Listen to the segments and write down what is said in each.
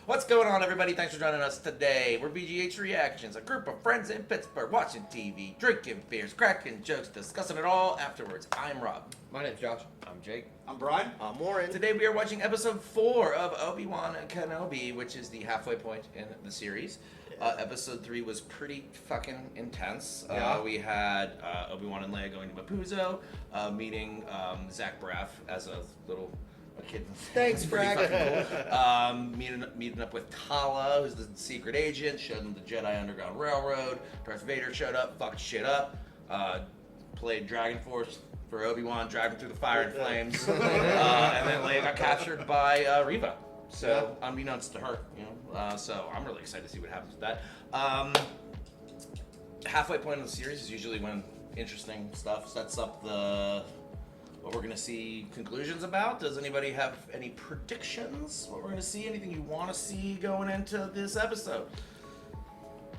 What's going on, everybody? Thanks for joining us today. We're VGH Reactions, a group of friends in Pittsburgh watching TV, drinking beers, cracking jokes, discussing it all afterwards. I'm Rob. My name's Josh. I'm Jake. I'm Brian. I'm Warren. Today we are watching episode 4 of Obi-Wan Kenobi, which is the halfway point in the series. Episode 3 was pretty fucking intense. We had Obi-Wan and Leia going to Mapuzo, meeting Zach Braff as a kid. Thanks, Pretty Bragg. fucking cool. Meeting up with Tala, who's the secret agent, showed him the Jedi Underground Railroad. Darth Vader showed up, fucked shit up. Played Dragon Force for Obi-Wan, dragged him through the fire and flames. And then Leia got captured by Reva. So, unbeknownst to her, so I'm really excited to see what happens with that. Halfway point of the series is usually when interesting stuff sets up what we're going to see conclusions about. Does anybody have any predictions? What we're going to see? Anything you want to see going into this episode?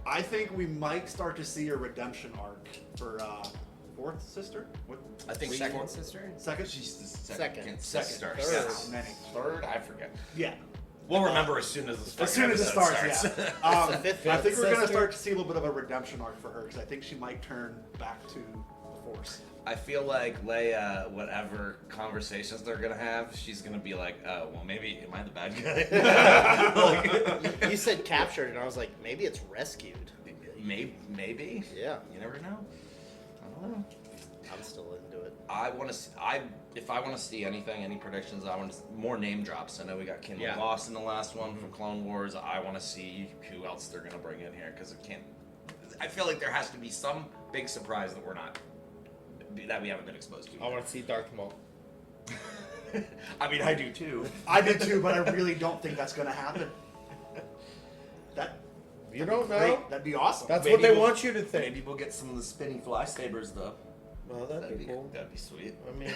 I think we might start to see a redemption arc for fourth sister. What? I think Second second. sister? Second? She's the Second. sister. Third. Yes. Many. Third? I forget. Yeah. We'll remember as soon as the As soon as it starts, yeah. I fifth think we're going to sister. start to see a little bit of a redemption arc for her because I think she might turn back to the Force. I feel like Leia, whatever conversations they're gonna have, she's gonna be like, "Oh, well, maybe am I the bad guy?" You said captured, and I was like, maybe it's rescued. Maybe. Yeah. You never know. I don't know. I'm still into it. If I want to see anything, any predictions, I want more name drops. I know we got Kendall Moss in the last one from Clone Wars. I want to see who else they're gonna bring in here because I feel like there has to be some big surprise that we haven't been exposed to. I want to see Darth Maul. I mean, I do too. I did too, but I really don't think that's going to happen. You don't know? Great. That'd be awesome. That's Maybe what they we'll- want you to think. Maybe we'll get some of the spinning fly sabers though. Well, that'd be cool. That'd be sweet. I mean,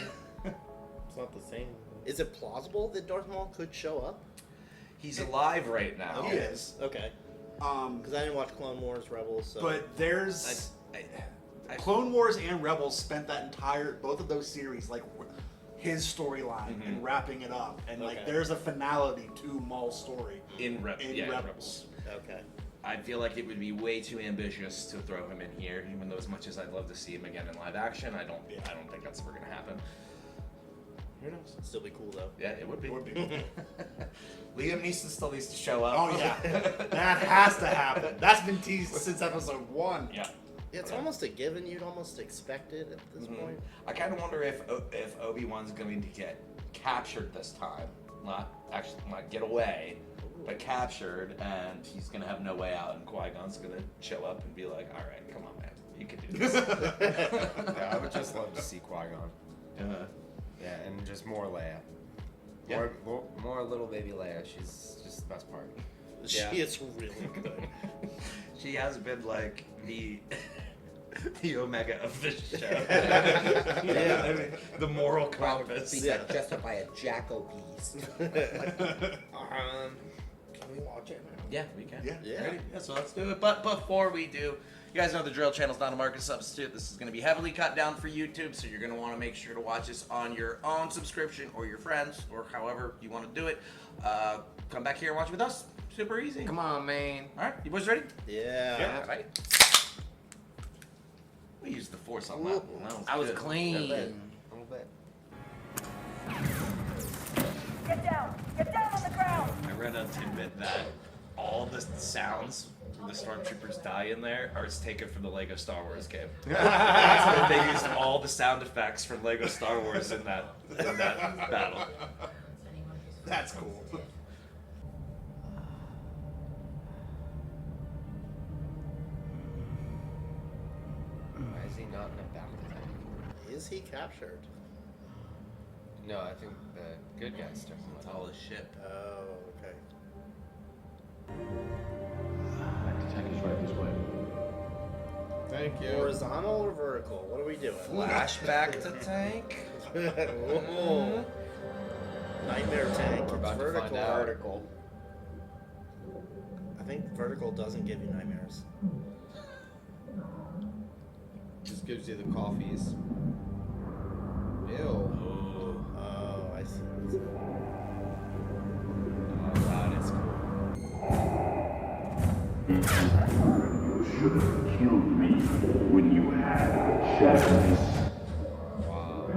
it's not the same. Is it plausible that Darth Maul could show up? He's alive right now. He is. Okay. Because I didn't watch Clone Wars, Rebels, so... But there's... I Clone Wars and Rebels spent both of those series, like, his storyline and wrapping it up. And, like, Okay. there's a finality to Maul's story in Rebels. Rebels. Okay. I feel like it would be way too ambitious to throw him in here, even though as much as I'd love to see him again in live action, I don't think that's ever gonna happen. Who knows? It'd still be cool, though. Yeah, it would be. It would be. Liam Neeson still needs to show up. Oh, yeah. That has to happen. That's been teased since episode 1. Yeah. Yeah, it's almost a given. You'd almost expect it at this point. I kind of wonder if Obi-Wan's going to get captured this time, not get away, but captured, and he's going to have no way out, and Qui-Gon's going to show up and be like, "All right, come on, man, you can do this." Yeah, I would just love to see Qui-Gon. Yeah, and just more Leia. Yeah. More little baby Leia. She's just the best part. She is really good. She has been like the omega of the show. Yeah. I mean, the moral compass. Be digested by a jagoffs. Can we watch it now? Yeah, we can. Yeah. Ready? Yeah, so let's do it. But before we do, you guys know the drill. Channel's not a market substitute. This is going to be heavily cut down for YouTube, so you're going to want to make sure to watch this on your own subscription or your friends or however you want to do it. Come back here and watch with us. Super easy. Come on, man. All right, you boys ready? Yeah. All right. We used the force on that one. I was good. clean. Yeah, A little bit. Get down on the ground! I read a tidbit that all the sounds the stormtroopers die in there are taken from the Lego Star Wars game. They used all the sound effects from Lego Star Wars in that battle. That's cool. Why is he not in a back attack? Is he captured? No, I think the good guys took him. It's all his ship. Oh, okay. Thank you. Horizontal or vertical? What are we doing? Flashback to tank. Ooh. Nightmare tank. We're It's about to vertical. find out. Vertical. I think vertical doesn't give you nightmares. Just gives you the coffees. Ew. Oh, Oh, I see. that is cool. You should have killed me when you had a chance. Wow.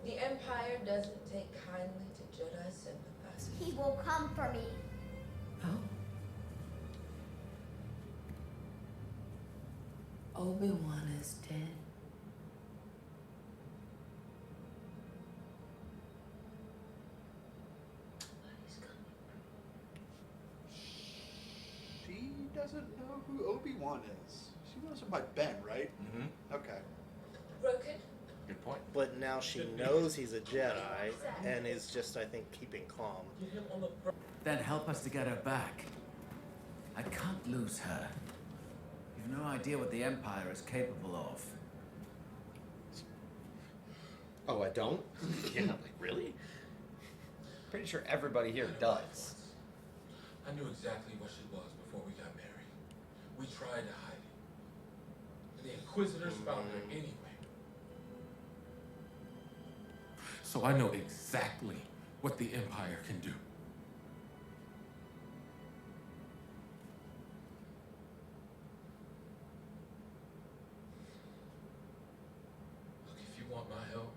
The Empire doesn't take kindly to Jedi sympathizers. He will come for me. Oh? Obi-Wan is dead. But he's coming. She doesn't know who Obi-Wan is. She knows him by Ben, right? Mm-hmm. Okay. Broken? Good point. But now she knows he's a Jedi and is just, I think, keeping calm. Then help us to get her back. I can't lose her. You've no idea what the Empire is capable of. Oh, I don't? Yeah, like really? Pretty sure everybody here does. I knew exactly what she was before we got married. We tried to hide it. And the Inquisitors found her anyway. So I know exactly what the Empire can do. Look, if you want my help,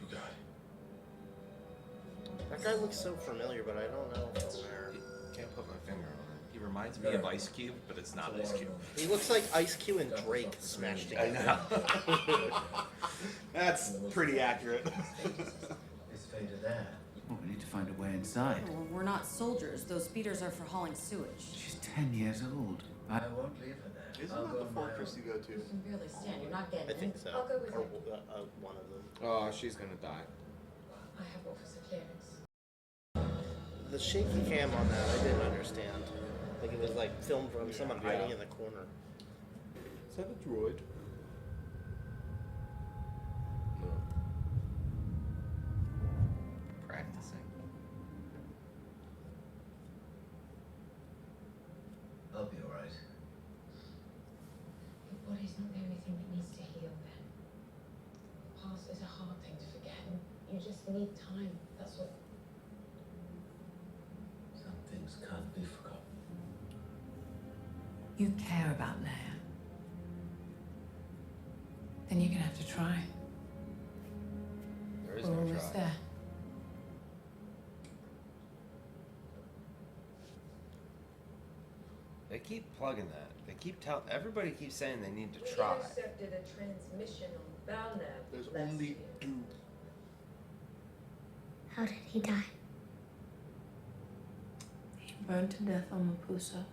you got it. That guy looks so familiar, but I don't know from where. Can't put my finger on it. He reminds me of Ice Cube, but it's not Ice Cube. He looks like Ice Cube and Drake smashed I together. know. That's pretty accurate. It's faded there. Well, we need to find a way inside. Well, we're not soldiers. Those speeders are for hauling sewage. She's 10 years old. I won't leave her there. Isn't that the fortress you go to? You can barely stand. You're not getting I think so. I'll go with Or you. one of them. Oh, she's gonna die. I have officer clearance. The shaky cam on that, I didn't understand. Like it was like filmed from someone hiding in the corner. Is that a droid? No. Practicing. I'll be alright. Your body's not the only thing that needs to heal, Ben. The past is a hard thing to forget, and you just need time. That's what. Some things can't be forgotten. You care about Leia. Then you're gonna have to try. There is We're no almost try. there. They keep plugging that. They keep telling. Everybody keeps saying they need to We try. intercepted a transmission on Valnab. There's last only year. two. How did he die? He burned to death on Mapusa.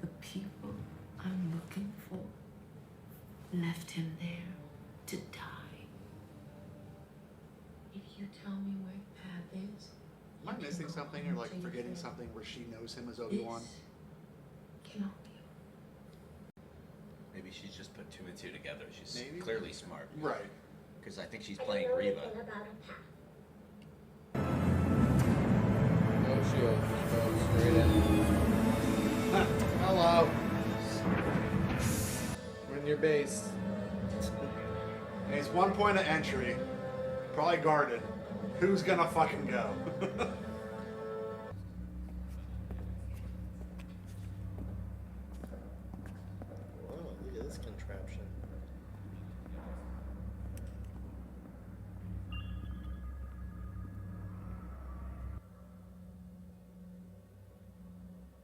The people I'm looking for left him there to die. If you tell me where Pab is, Am I missing something or like forgetting something where she knows him as Obi-Wan? cannot be. Maybe she's just put two and two together. She's Maybe. clearly smart. Right. Because I think she's I playing don't know Reva. anything about a path. No, she'll go straight in. Hello. We're in your base. And it's one point of entry, probably guarded. Who's gonna fucking go? Whoa, look at this contraption.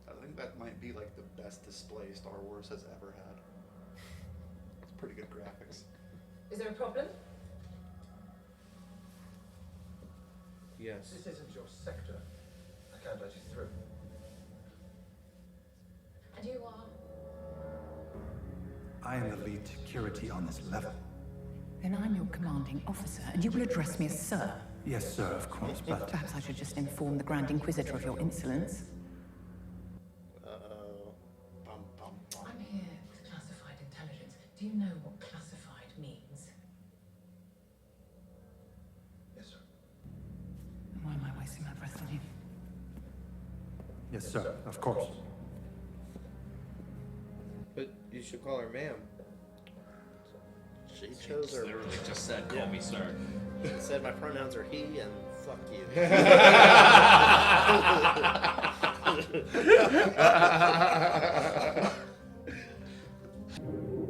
I think that might be like the best display Star Wars has ever had. It's pretty good graphics. Is there a problem? Yes. This isn't your sector. I can't let you through. And you are? I am the lead security on this level. Then I'm your commanding officer, and you will address me as Sir. Yes, sir, of course, but Perhaps I should just inform the Grand Inquisitor of your insolence. Uh-oh. Bum, bum, bum. I'm here with classified intelligence. Do you know what classified means? Yes, sir. Why am I wasting my breath on you? yes, sir, of course. But you should call her ma'am. She chose her. Literally just said, "Call me sir." She said my pronouns are he and fuck you.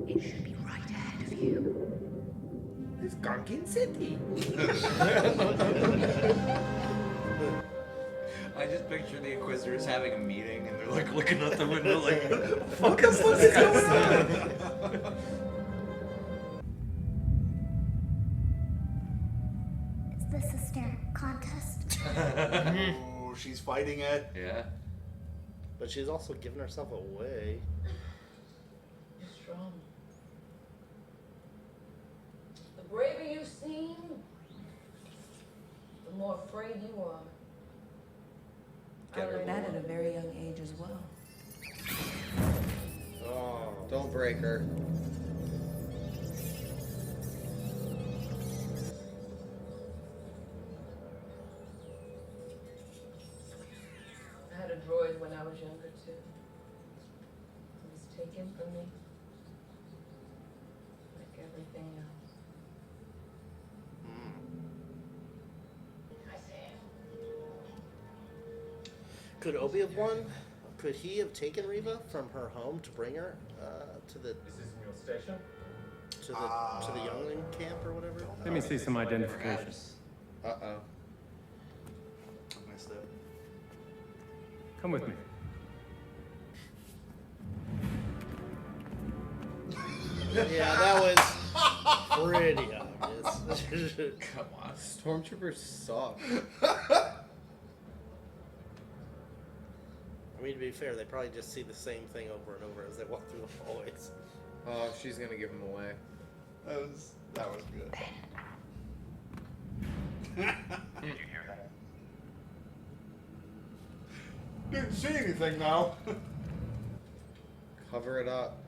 It should be right ahead of you. It's Gonkin City. I just picture the Inquisitors having a meeting and they're like looking out the window like, "Fuck us, what's going on?" It's the sister contest. Ooh, she's fighting it. Yeah. But she's also giving herself away. You're strong. The braver you seem, the more afraid you are. I learned that at a very young age as well. Oh. Don't break her. I had a droid when I was younger too. It was taken from me, like everything else. I said, Could Obi-Wan, could he have taken Reva from her home to bring her to the Is this your station? to the youngling camp or whatever? Let me see some identification. Uh-oh. I missed it. Come with me. Yeah, that was pretty obvious. Come on. Stormtroopers suck. I mean, to be fair, they probably just see the same thing over and over as they walk through the hallways. Oh, she's gonna give him away. That was good. Did you hear that? Didn't see anything though. Cover it up.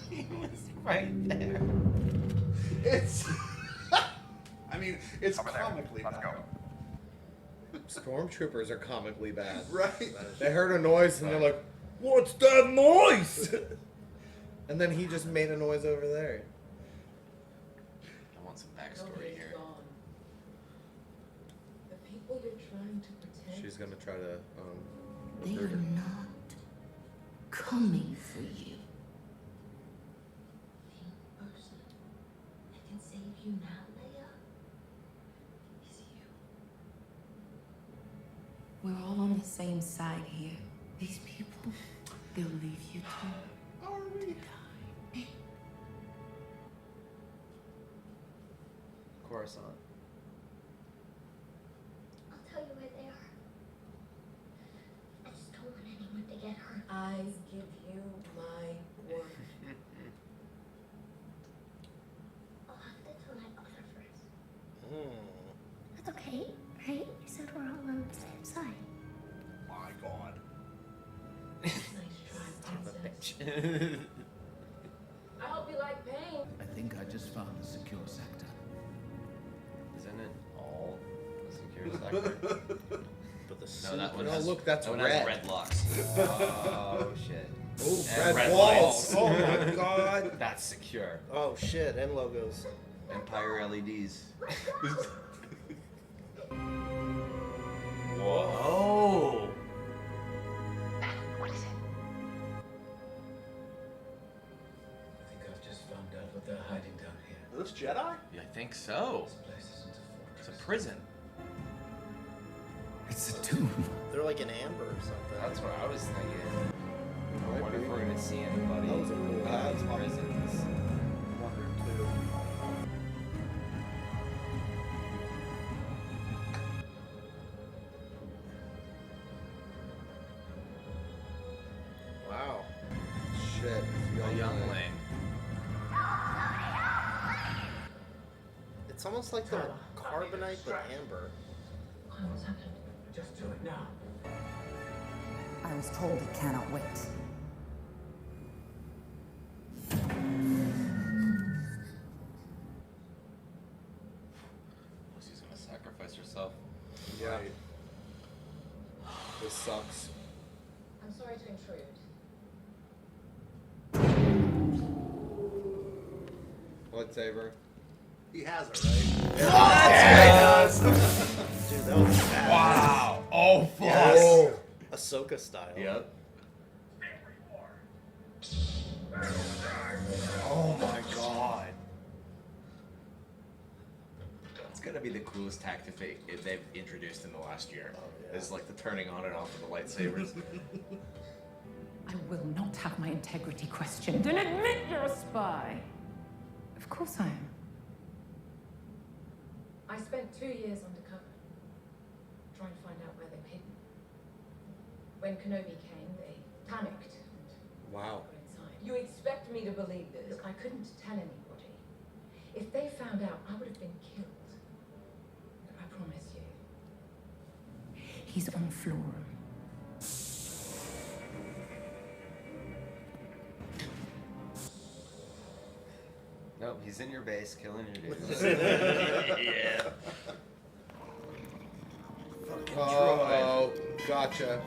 He was right there. It's. I mean, it's Over there. comically Let's bad. go. Stormtroopers are comically bad. Right? They heard a noise and they're like, "What's that noise?" And then he just made a noise over there. I want some backstory nobody's here. gone. The people you're trying to protect. She's gonna try to They recruit are her. not coming for you. The person that can save you now, Leia, is you. We're all on the same side here. These people, they'll leave you to Are we? die. Coruscant. I'll tell you where they are. I just don't want anyone to get hurt. I give you my word. I'll have to tell my mother first. Hmm. That's okay, right? You said we're all on the same side. My God. Nice try, princess. I hope you like pain. I think I just found the secure sector. Isn't it all a secure sector? But the No, that one No, has, look, that's that one red. has red locks. Oh shit. Oh, And red, red walls. lights. Oh my god. That's secure. Oh shit, and logos. Empire LEDs. Whoa. What is it? I think I've just found out what they're hiding down here. Are those Jedi? Yeah, I think so. This place isn't a It's fortress. a prison. It's a tomb. They're like an amber or something. That's what I was thinking. I wonder if we're gonna see anybody That was a cool in hat. these prisons. Wonder too. Wow. Shit. A youngling. It's almost like they're carbonite but amber. What's happened? Just do it now. I was told it cannot wait. Was he himself. Yeah. This sucks. I'm sorry to intrude. Lightsaber. He has it, right? Dude, that was bad. Wow. Oh, fuck. Yes. Ahsoka style. Yep. Oh my god. It's gonna be the coolest tactic they've introduced in the last year. Is like the turning on and off of the lightsabers. I will not have my integrity questioned and admit you're a spy. Of course I am. I spent 2 years undercover, trying to find out where they were hidden. When Kenobi came, they panicked and Wow. got inside. You expect me to believe this? I couldn't tell anybody. If they found out, I would have been killed. But I promise you. He's on Florum. Nope, he's in your base, killing your dudes. Yeah. Oh, gotcha.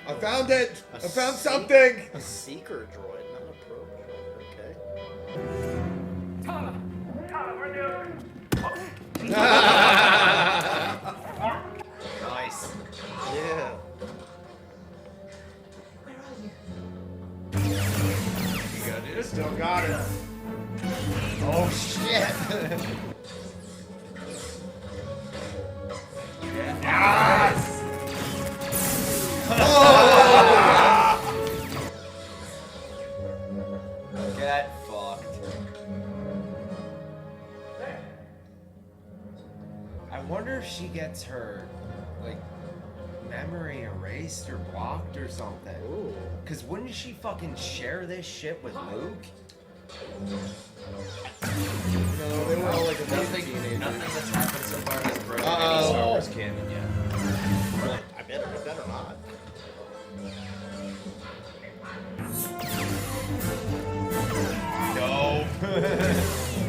I found it! I found something! A seeker droid, not a probe droid. Okay. Tala! Nice. Yeah. Where are you? You go, dude. Still got it. Oh, shit. Yes. Get fucked. I wonder if she gets her, like, memory erased or blocked or something. Ooh. Because wouldn't she fucking share this shit with Luke? No, they were all like a Nothing teenagers. that's happened so far has broken Uh-oh. any Star Wars canon yet. I better not. No.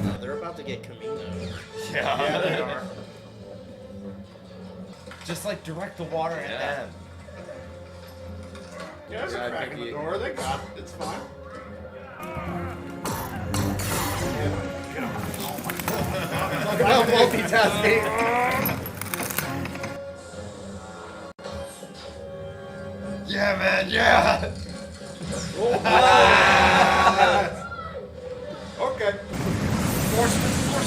No, they're about to get Camino. Yeah, they are. Just like direct the water at them. Yeah, there's a crack in the door. They got it. It's fine. Talk about multitasking. Yeah, man, yeah. Okay. Force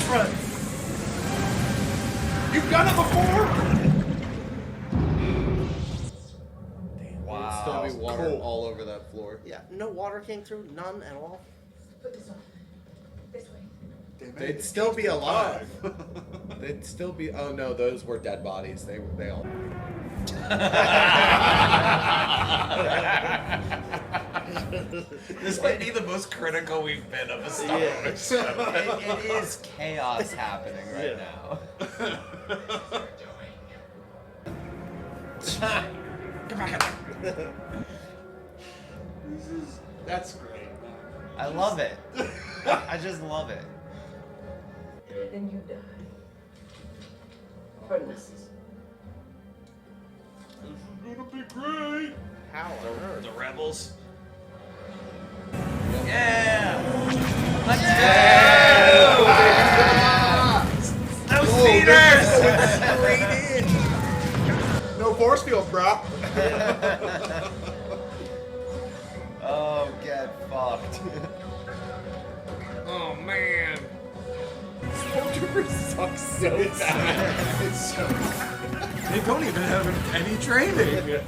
run. You've done it before. Wow. Still be water Cool. all over that floor. Yeah, no water came through, none at all. Put this on. This way. They'd still be alive. They'd still be. Oh no, those were dead bodies. They all. This might be the most critical we've been of a Star Yeah. Wars show. It is chaos happening right now. Come on. That's great. I love it. I just love it. Then you die. For now. This is gonna be great. How on earth? The rebels. Yeah! Let's go! No cedars! Straight in. No force field, bro. Oh, get fucked. Oh man. Stormtroopers suck so bad. It's so. They don't even have any training.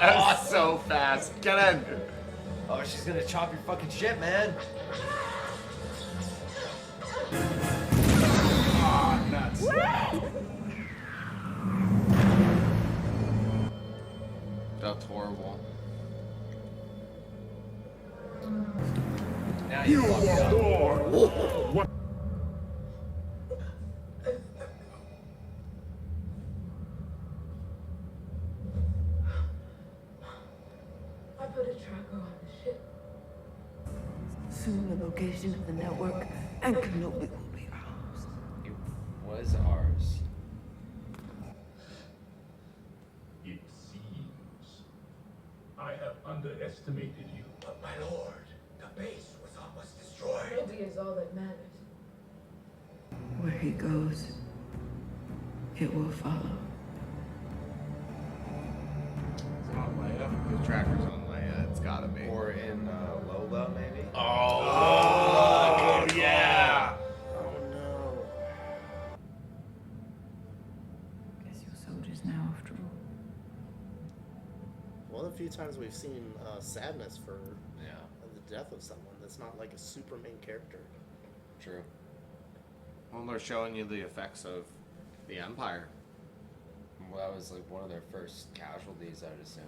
Oh, so fast. Get in. Oh, she's gonna chop your fucking shit, man. Ah, nuts. That's horrible. Now you fucked up. I put a tracker on the ship. Soon the location of the network and Kenobi will be ours. It was ours. It seems I have underestimated you. But my lord, the base was almost destroyed. Obi is all that matters. Where he goes, it will follow. It's on Leia. The tracker's on Leia. It's gotta be. Or in Lola, maybe? Oh, yeah. Oh no. Guess you're soldiers now, after all. One of the few times we've seen sadness for Yeah, the death of someone that's not like a super main character. true. Well, they're showing you the effects of the Empire. Well, that was like one of their first casualties, I'd assume.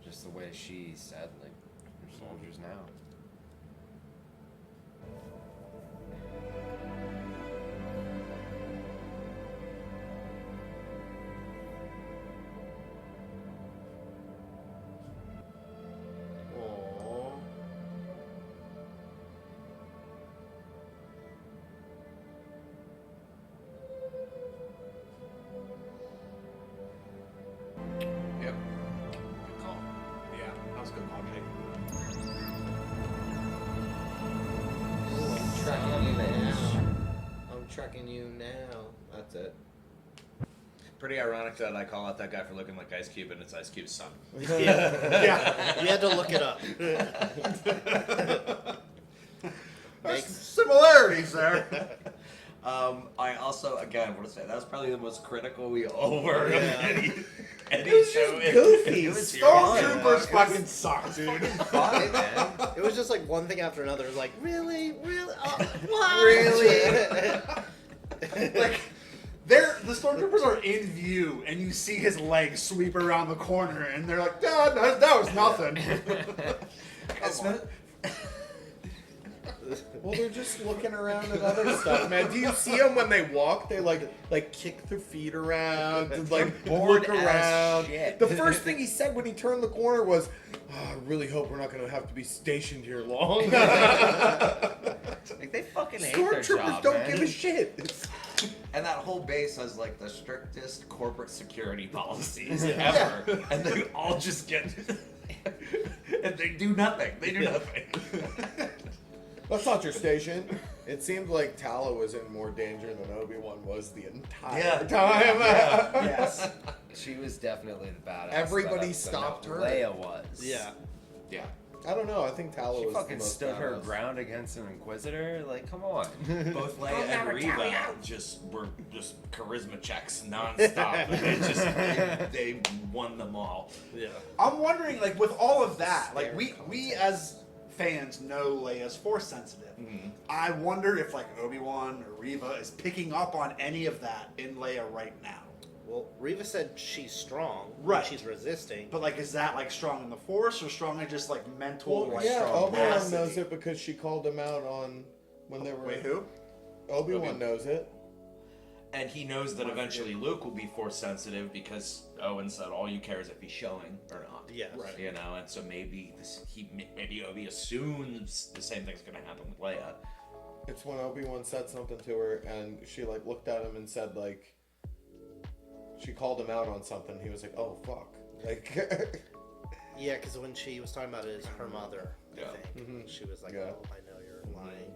Just the way she said, like, "You're soldiers now." Aww. Yep. Good call. Yeah, that was a good call, Jake. I'm tracking you now. I'm tracking you now. That's it. Pretty ironic that I call out that guy for looking like Ice Cube, and it's Ice Cube's son. Yeah. You had to look it up. There's similarities there. I also, again, want to say that was probably the most critical we all were of any It was show. just goofy. It was Stormtroopers fucking suck, dude. Fine, man. It was just like one thing after another. It was like, really? What? Really? Like, the stormtroopers are in view, and you see his legs sweep around the corner, and they're like, that was nothing. Well, they're just looking around at other stuff, man. Do you see them when they walk? They like kick their feet around and like bored look as around. shit. The first thing he said when he turned the corner was, "Oh, I really hope we're not going to have to be stationed here long." Like, they fucking hate their Stormtroopers job, don't man. give a shit. And that whole base has like the strictest corporate security policies ever, and they all just get, and they do nothing. They do nothing. That's not your station. It seemed like Tala was in more danger than Obi-Wan was the entire time. Yes. She was definitely the badass. Everybody but stopped no, her. Leia was. Yeah. Yeah. I don't know. I think Tala She was the fucking most stood her badass. ground against an Inquisitor. Like, come on. Both Leia and Reva were just charisma checks nonstop. they won them all. Yeah. I'm wondering, like, with all of that, like, we as fans know Leia's force sensitive. Mm-hmm. I wonder if, like, Obi-Wan or Reva is picking up on any of that in Leia right now. Well, Reva said she's strong. Right. She's resisting. But, like, is that, like, strong in the force or strong in just, like, mental, Well, like, yeah, strong Obi-Wan capacity? knows it because she called him out on when they were. Wait, who? Obi-Wan knows it. And he knows that eventually Luke will be force sensitive because Owen said all you care is if he's showing or not. Yes. Right. You know, and so maybe maybe Obi assumes the same thing's going to happen with Leia. It's when Obi-Wan said something to her and she like looked at him and said like she called him out on something. He was like, "Oh fuck!" Like, Yeah, because when she was talking about it, it's her mother. Yeah. I think Mhm. she was like, Yeah. "Oh, I know you're lying."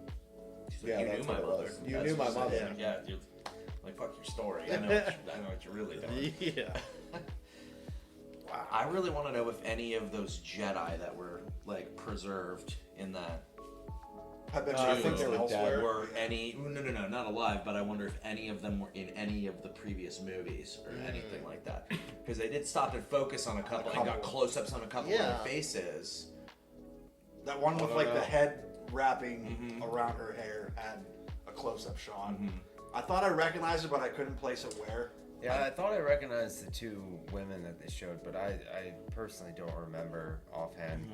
She's Yeah, like, you that's knew my what it mother. was. You That's knew my what she mother. said. Yeah, dude. Like, fuck your story. I know what you're really doing. Yeah. Wow. I really want to know if any of those Jedi that were like preserved in that I bet I you think they were dead. were any no, not alive, but I wonder if any of them were in any of the previous movies or anything like that. Because they did stop and focus on a couple and got close-ups on a couple of Yeah. their faces. That one with, I like, don't the know. head wrapping around her hair had a close-up shot. I thought I recognized it, but I couldn't place it where. Yeah, I thought I recognized the two women that they showed, but I personally don't remember offhand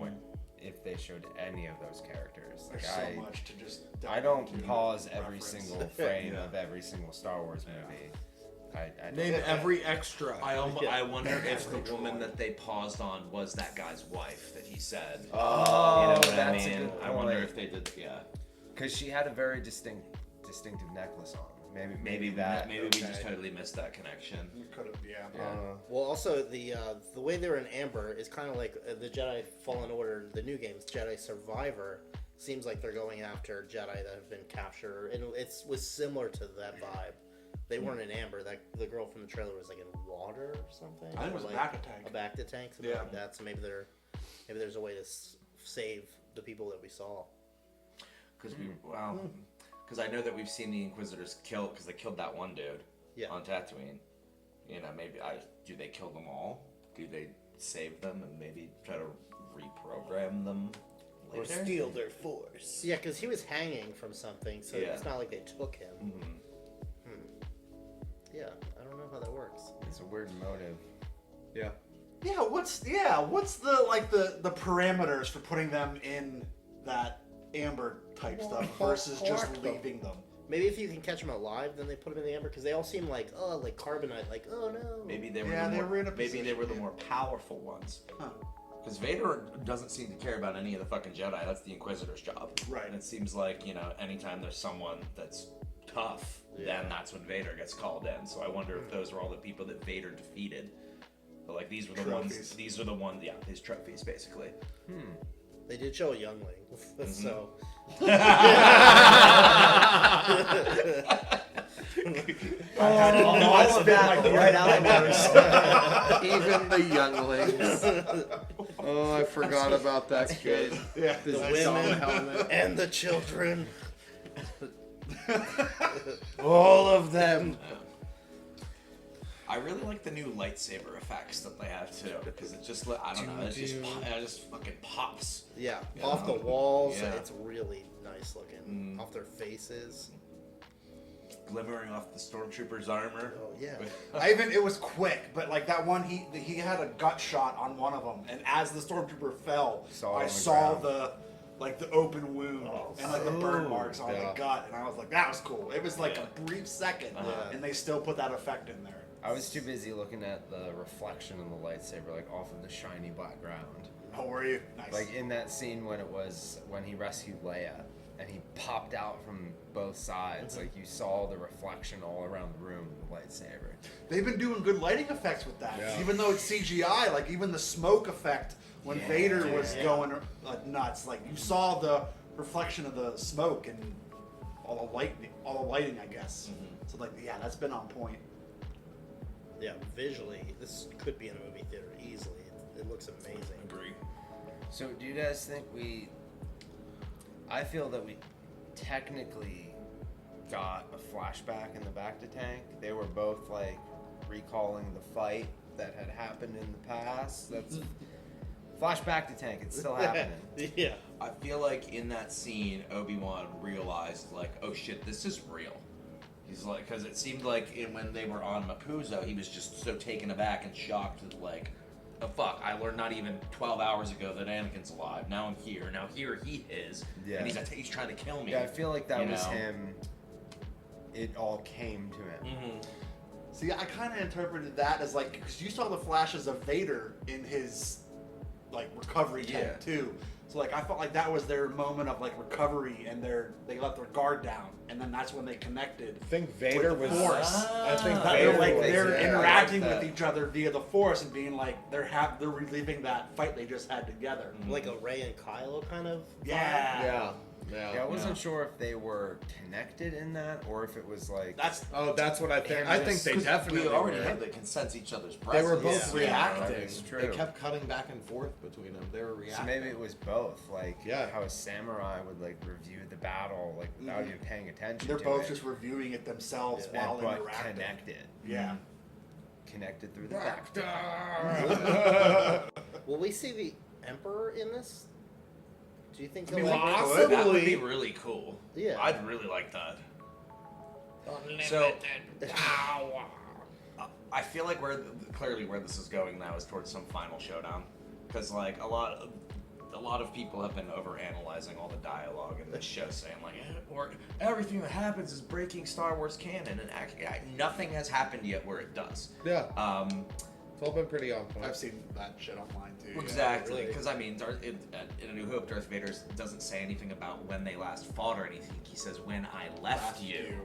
if they showed any of those characters. Like, There's so much to just I dive don't into pause every reference. single frame Yeah. of every single Star Wars movie. I Name every extra. I wonder if the woman that they paused on was that guy's wife that he said. Oh, you know what I that's a mean? good I wonder point. if they did. Yeah. Because she had a very distinctive necklace on. Maybe we just totally missed that connection. We could have, yeah. Well, also the way they're in Amber is kind of like the Jedi Fallen Order, the new games, Jedi Survivor. Seems like they're going after Jedi that have been captured, and it was similar to that vibe. They weren't in Amber. That the girl from the trailer was like in water or something. I think it was like a Bacta tank. A Bacta tank, something like that. So maybe there's a way to save the people that we saw. Because I know that we've seen the Inquisitors kill, because they killed that one dude on Tatooine. You know, maybe do they kill them all? Do they save them and maybe try to reprogram them later? Or steal their force. Yeah, because he was hanging from something, so it's not like they took him. Mm-hmm. Yeah, I don't know how that works. It's a weird motive. Yeah. Yeah, what's the parameters for putting them in that Amber type stuff versus just leaving them? Maybe if you can catch them alive, then they put them in the Amber, because they all seem like carbonite, like oh no. Maybe they were the more powerful ones. Because Vader doesn't seem to care about any of the fucking Jedi. That's the Inquisitor's job. Right. And it seems like, anytime there's someone that's tough, then that's when Vader gets called in. So I wonder if those were all the people that Vader defeated. But like these were the ones. These are the ones. Yeah, these trophies basically. They did show a youngling, so. Even the younglings. Oh, I forgot about that kid. Yeah, the women and the children. All of them. I really like the new lightsaber effects that they have too, because it just, I don't know, it just fucking pops. Yeah, off the walls, it's really nice looking. Off their faces. Glimmering off the stormtrooper's armor. Oh yeah. It was quick, but like that one, he had a gut shot on one of them, and as the stormtrooper fell, I saw the open wound and like the burn marks on the gut, and I was like, that was cool. It was like a brief second, and they still put that effect in there. I was too busy looking at the reflection of the lightsaber, like off of the shiny black ground. Oh, were you? Nice. Like in that scene when he rescued Leia, and he popped out from both sides. Like you saw the reflection all around the room of the lightsaber. They've been doing good lighting effects with that, even though it's CGI. Like even the smoke effect when Vader was going nuts, like you saw the reflection of the smoke and all the lighting, I guess. So like, that's been on point. Yeah, visually, this could be in a movie theater easily. It looks amazing. Agree. So, do you guys think I feel that we technically got a flashback in the Bacta tank. They were both like recalling the fight that had happened in the past. That's flashback to tank. It's still happening. Yeah. I feel like in that scene, Obi-Wan realized like, oh shit, this is real. He's like, because it seemed like when they were on Mapuzo, he was just so taken aback and shocked that like, oh fuck, I learned not even 12 hours ago that Anakin's alive. Now I'm here. Now here he is. Yeah. And he's trying to kill me. Yeah, I feel like that was him. It all came to him. Mm-hmm. See, I kind of interpreted that as like, because you saw the flashes of Vader in his like recovery tank too. So like I felt like that was their moment of like recovery, and they let their guard down, and then that's when they connected. I think Vader with the was. Force. I think They're interacting with each other via the Force and being like they're reliving that fight they just had together. Like a Rey and Kylo kind of. Yeah. Yeah, I wasn't sure if they were connected in that or if it was like. That's what I think. I think they definitely. We already had they can sense each other's They presence. were both reacting. It's true. They kept cutting back and forth between them. They were reacting. So maybe it was both. Like how a samurai would like review the battle like without even paying attention. They're to both it. just reviewing it themselves while but interacting. connected. Yeah. Connected through the back. Will we see the Emperor in this? Do you think? That would be really cool. Yeah. I'd really like that. So, I feel like clearly where this is going now is towards some final showdown, because like a lot a lot of people have been overanalyzing all the dialogue in this show, saying like, or everything that happens is breaking Star Wars canon, and actually nothing has happened yet where it does. Yeah. It's all been pretty on point. I've seen that shit online too. Exactly, because I mean, in A New Hope, Darth Vader doesn't say anything about when they last fought or anything. He says, "When I left you,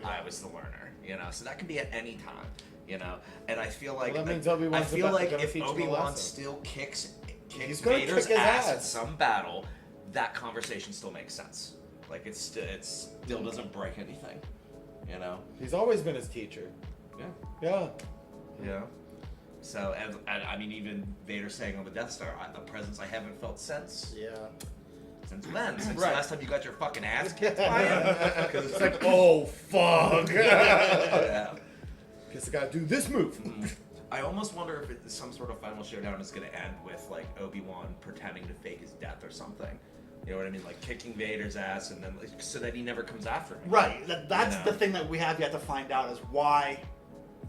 I was the learner." You know, so that can be at any time. You know, and I feel like Well, that means Obi-Wan's I feel like gonna if teach him a Obi-Wan lesson. still kicks He's gonna Vader's kick his ass in ass. some battle, that conversation still makes sense. Like it still doesn't break anything. You know, He's always been his teacher. yeah, Yeah. yeah. So, I mean, even Vader saying on the Death Star, "A presence I haven't felt since when? Since the last time you got your fucking ass kicked by him." Because It's like, oh fuck. yeah. Guess I gotta do this move. I almost wonder if some sort of final showdown is going to end with like Obi-Wan pretending to fake his death or something. You know what I mean? Like kicking Vader's ass and then so that he never comes after him. Right. That's the thing that we have yet to find out is why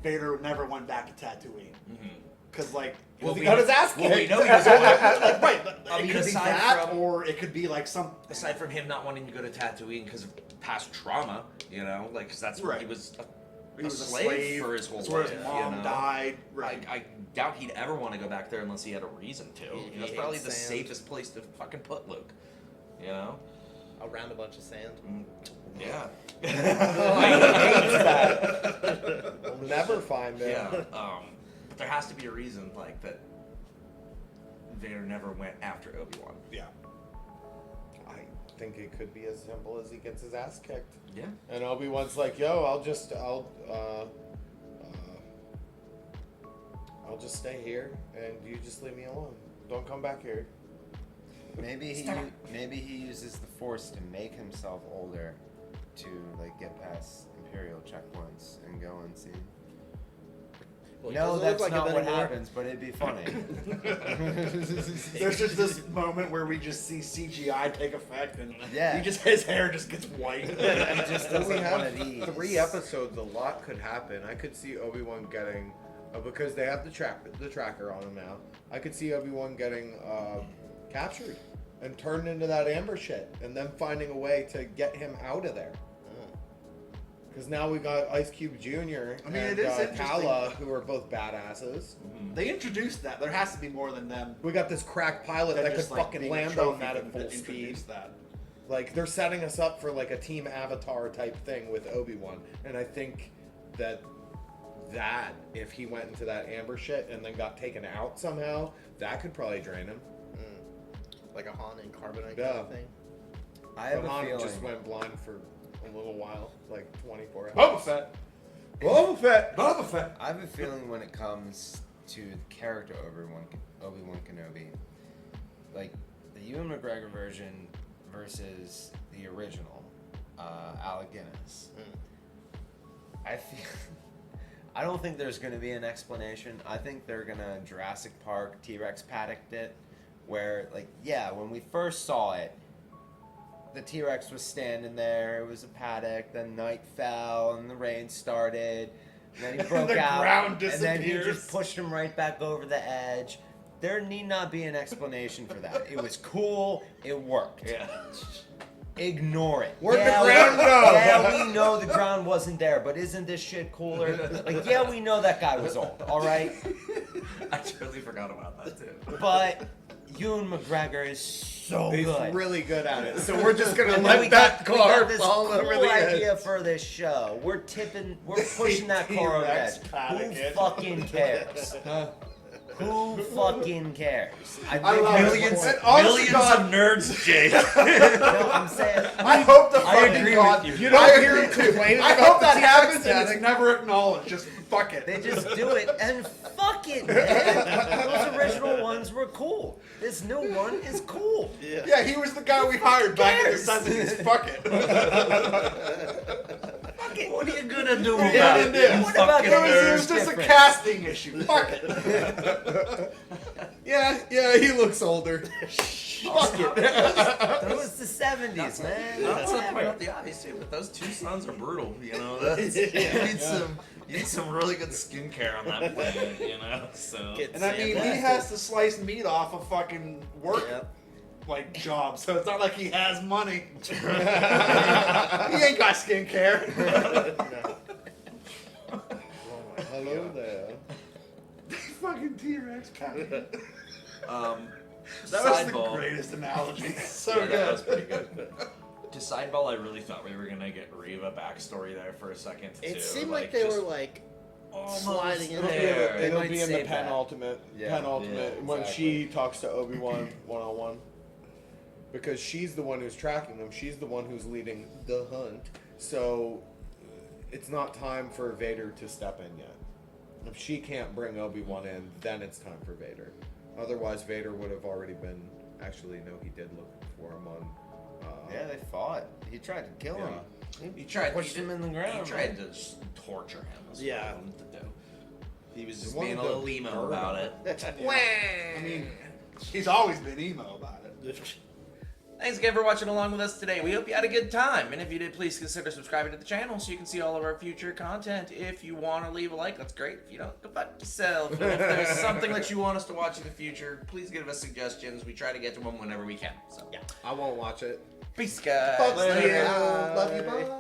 Vader never went back to Tatooine. Because like, he got his ass kicked. Well, we know he was like, right. I mean, it could be that, or it could be like some. Aside from him not wanting to go to Tatooine because of past trauma, you know, like 'cause that's where he was. He was a slave for his whole That's life. where his mom died. Right. I doubt he'd ever want to go back there unless he had a reason to. That's probably the sand. safest place to fucking put Luke. You know? Around a bunch of sand. Yeah. I hate that. We'll never find it. Yeah. But there has to be a reason, like, that Vader never went after Obi-Wan. Yeah. I think it could be as simple as he gets his ass kicked. Yeah. And Obi-Wan's like, yo, I'll just stay here, and you just leave me alone. Don't come back here. Maybe he uses the Force to make himself older, to like get past Imperial checkpoints and go unseen. Well, No, does it that's look like not a bit what more- happens, but it'd be funny. There's just this moment where we just see CGI take effect, and Yeah. his hair just gets white. He just doesn't we want have to eat. 3 episodes, a lot could happen. I could see Obi-Wan getting, because they have the tracker on him now, I could see Obi-Wan getting captured and turned into that amber shit, and then finding a way to get him out of there. Because now we got Ice Cube Jr. I mean, and it is interesting. Kala, who are both badasses. They introduced that. There has to be more than them. We got this crack pilot that could just, like, fucking being a land trophy on that at that full speed. introduced that. Like, they're setting us up for like a Team Avatar type thing with Obi-Wan, and I think that if he went into that amber shit and then got taken out somehow, that could probably drain him. Like a Han and Carbonite Yeah. kind of thing. I have But a Han feeling. just went blind for a little while, like 24 hours. Boba Fett. Boba Fett. Boba Fett. I have a feeling when it comes to the character Obi-Wan Kenobi, like the Ewan McGregor version versus the original, Alec Guinness. I don't think there's going to be an explanation. I think they're going to Jurassic Park T-Rex paddocked it, where like when we first saw it, the T-Rex was standing there. It was a paddock. Then night fell and the rain started. And then he broke The out. ground And then he disappears. just pushed him right back over the edge. There need not be an explanation for that. It was cool. It worked. Yeah. Ignore it. Where'd the ground go? Yeah, we know the ground wasn't there, but isn't this shit cooler? Like, yeah, we know that guy was old, all right? I totally forgot about that too. But Ewan McGregor is so He's good. really good at it, so we're just gonna And then let that we car got this fall cool over the idea edge. for this show. We're pushing that car over the edge. T-Rex Who fucking cares? Who fucking cares? I love Millions, it. And honest to millions God- of nerds, Jake. No, I'm saying. I hope the I fucking agree God. with you. You don't hear him complaining I about hope the that T-Rex happens and paddock. it's never acknowledged. Just fuck it. They just do it and fuck it, man. Those original ones were cool. This new one is cool. Yeah, he was the guy we hired back in the cares? 70s. Fuck it. Fuck it. What are you gonna do Yeah, about it it? is. you What about fucking It was nerd? just a different. casting issue. Fuck it. Yeah, he looks older. Fuck it. That was the 70s, man. Not to point Whatever. out the obvious too, but those two sons are brutal. You know, that's, you need some really good skincare on that planet. You know, so Get And I mean, sand. he has to slice meat off a fucking work. Yep. like job, so it's not like he has money. He ain't got skincare. Hello there. Fucking T-Rex Patty. That That was the greatest analogy. So yeah, good. that was pretty good. To sideball, I really thought we were gonna get Reva backstory there for a second too. It seemed like they were like sliding in there. It'll might be in the save that. penultimate. Yeah. When she talks to Obi-Wan one-on-one. Because she's the one who's tracking them. She's the one who's leading the hunt. So it's not time for Vader to step in yet. If she can't bring Obi-Wan in, then it's time for Vader. Otherwise, Vader would have already been... Actually, no, he did look for him on... Yeah, they fought. He tried to kill him. He tried pushed him in the ground. He tried to just torture him. That's what he wanted to do. He was just He being a wanted little to emo burn about him. it. I mean, he's always been emo about it. Thanks again for watching along with us today. We hope you had a good time. And if you did, please consider subscribing to the channel so you can see all of our future content. If you want to leave a like, that's great. If you don't, go fuck yourself. And if there's something that you want us to watch in the future, please give us suggestions. We try to get to them whenever we can. So, yeah. I won't watch it. Peace, guys. Love you, bye.